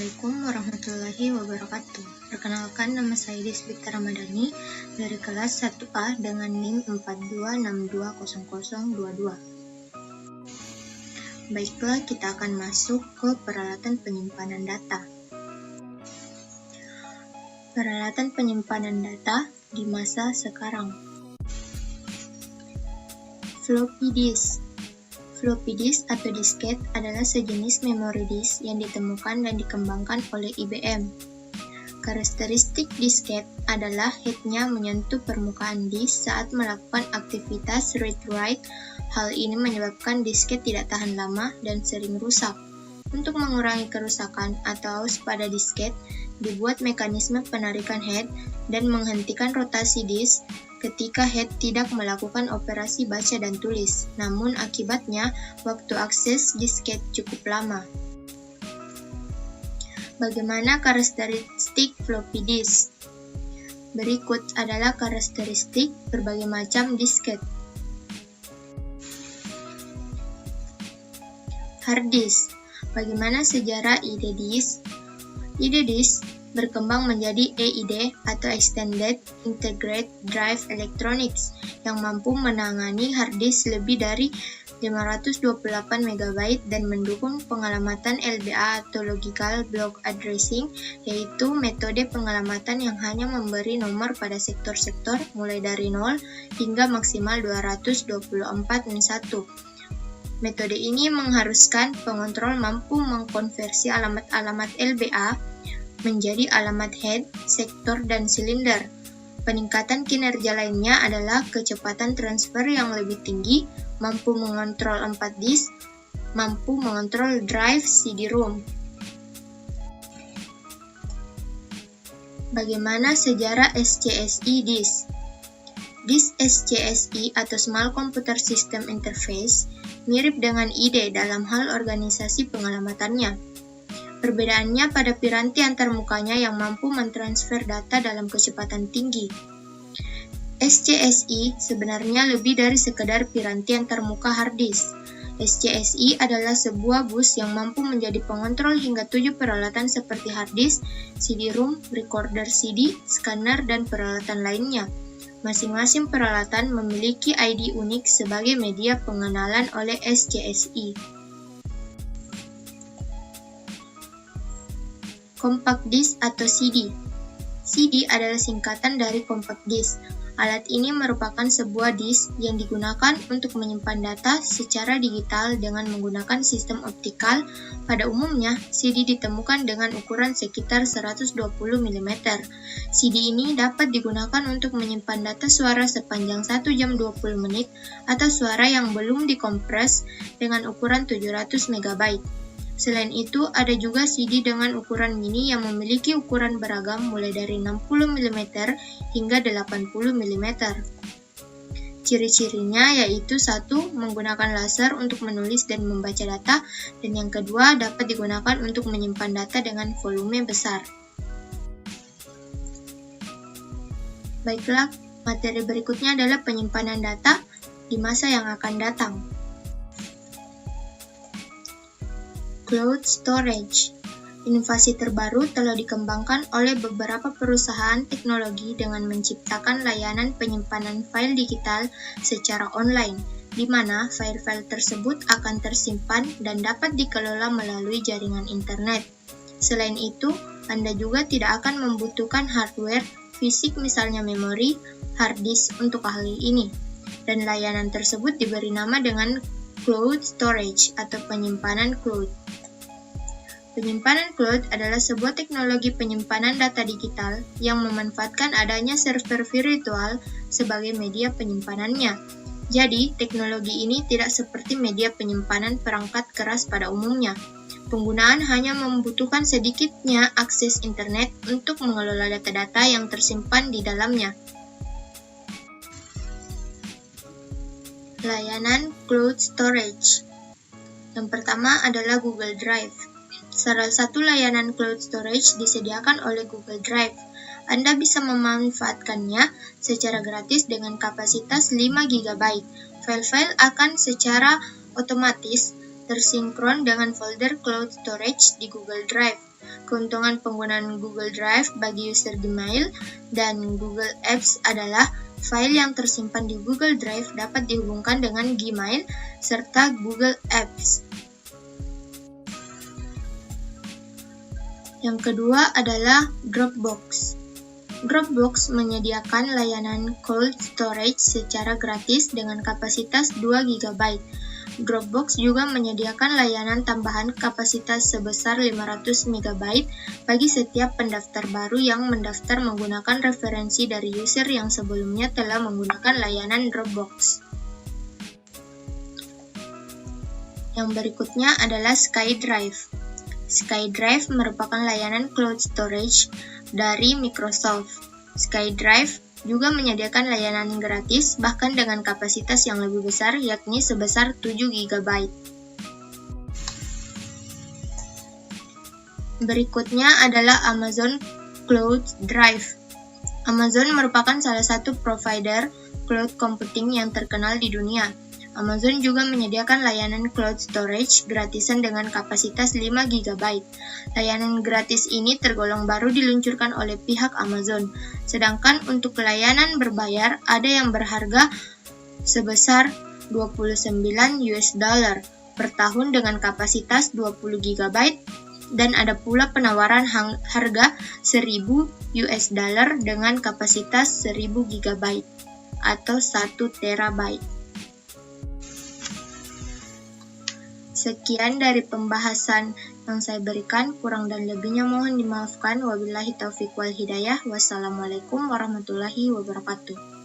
Assalamualaikum warahmatullahi wabarakatuh. Perkenalkan, nama saya Desbita Ramadhani dari kelas 1A dengan NIM 42620022. Baiklah, kita akan masuk ke peralatan penyimpanan data. Peralatan penyimpanan data di masa sekarang. Floppy disk. Floppy disk atau disket adalah sejenis memori disk yang ditemukan dan dikembangkan oleh IBM. Karakteristik disket adalah head-nya menyentuh permukaan disk saat melakukan aktivitas read-write. Hal ini menyebabkan disket tidak tahan lama dan sering rusak. Untuk mengurangi kerusakan atau pada disket, dibuat mekanisme penarikan head dan menghentikan rotasi disk ketika head tidak melakukan operasi baca dan tulis. Namun akibatnya, waktu akses disket cukup lama. Bagaimana karakteristik floppy disk? Berikut adalah karakteristik berbagai macam disket. Hard disk. Bagaimana sejarah ide disk? Ide disk berkembang menjadi EID atau Extended Integrated Drive Electronics yang mampu menangani hard disk lebih dari 528 MB dan mendukung pengelamatan LBA atau Logical Block Addressing, yaitu metode pengelamatan yang hanya memberi nomor pada sektor-sektor mulai dari 0 hingga maksimal 224 min 1. Metode ini mengharuskan pengontrol mampu mengkonversi alamat-alamat LBA menjadi alamat head, sektor, dan silinder. Peningkatan kinerja lainnya adalah kecepatan transfer yang lebih tinggi, mampu mengontrol 4 disk, mampu mengontrol drive CD-ROM. Bagaimana sejarah SCSI disk? Disk SCSI atau Small Computer System Interface mirip dengan IDE dalam hal organisasi pengelamatannya. Perbedaannya pada piranti antarmukanya yang mampu mentransfer data dalam kecepatan tinggi. SCSI sebenarnya lebih dari sekedar piranti antarmuka hard disk. SCSI adalah sebuah bus yang mampu menjadi pengontrol hingga 7 peralatan seperti hard disk, CD-ROM, recorder CD, scanner, dan peralatan lainnya. Masing-masing peralatan memiliki ID unik sebagai media pengenalan oleh SCSI. Compact disk atau CD. CD adalah singkatan dari compact disk. Alat ini merupakan sebuah disk yang digunakan untuk menyimpan data secara digital dengan menggunakan sistem optikal. Pada umumnya, CD ditemukan dengan ukuran sekitar 120 mm. CD ini dapat digunakan untuk menyimpan data suara sepanjang 1 jam 20 menit atau suara yang belum dikompres dengan ukuran 700 MB. Selain itu, ada juga CD dengan ukuran mini yang memiliki ukuran beragam mulai dari 60 mm hingga 80 mm. Ciri-cirinya yaitu 1. Menggunakan laser untuk menulis dan membaca data, dan yang kedua dapat digunakan untuk menyimpan data dengan volume besar. Baiklah, materi berikutnya adalah penyimpanan data di masa yang akan datang. Cloud storage. Inovasi terbaru telah dikembangkan oleh beberapa perusahaan teknologi dengan menciptakan layanan penyimpanan file digital secara online, di mana file-file tersebut akan tersimpan dan dapat dikelola melalui jaringan internet. Selain itu, Anda juga tidak akan membutuhkan hardware fisik misalnya memori, hard disk untuk hal ini, dan layanan tersebut diberi nama dengan cloud storage atau penyimpanan cloud. Penyimpanan cloud adalah sebuah teknologi penyimpanan data digital yang memanfaatkan adanya server virtual sebagai media penyimpanannya. Jadi, teknologi ini tidak seperti media penyimpanan perangkat keras pada umumnya. Penggunaan hanya membutuhkan sedikitnya akses internet untuk mengelola data-data yang tersimpan di dalamnya. Layanan cloud storage. Yang pertama adalah Google Drive. Salah satu layanan cloud storage disediakan oleh Google Drive. Anda bisa memanfaatkannya secara gratis dengan kapasitas 5 GB. File-file akan secara otomatis tersinkron dengan folder cloud storage di Google Drive. Keuntungan penggunaan Google Drive bagi user Gmail dan Google Apps adalah file yang tersimpan di Google Drive dapat dihubungkan dengan Gmail serta Google Apps. Yang kedua adalah Dropbox. Dropbox menyediakan layanan cold storage secara gratis dengan kapasitas 2 GB. Dropbox juga menyediakan layanan tambahan kapasitas sebesar 500 MB bagi setiap pendaftar baru yang mendaftar menggunakan referensi dari user yang sebelumnya telah menggunakan layanan Dropbox. Yang berikutnya adalah SkyDrive. SkyDrive merupakan layanan cloud storage dari Microsoft. SkyDrive juga menyediakan layanan gratis bahkan dengan kapasitas yang lebih besar yakni sebesar 7 GB. Berikutnya adalah Amazon Cloud Drive. Amazon merupakan salah satu provider cloud computing yang terkenal di dunia. Amazon juga menyediakan layanan cloud storage gratisan dengan kapasitas 5 GB. Layanan gratis ini tergolong baru diluncurkan oleh pihak Amazon. Sedangkan untuk layanan berbayar ada yang berharga sebesar $29 per tahun dengan kapasitas 20 GB dan ada pula penawaran harga $1.000 dengan kapasitas 1000 GB atau 1 TB. Sekian dari pembahasan yang saya berikan, kurang dan lebihnya mohon dimaafkan. Wabillahi taufiq wal hidayah. Wassalamualaikum warahmatullahi wabarakatuh.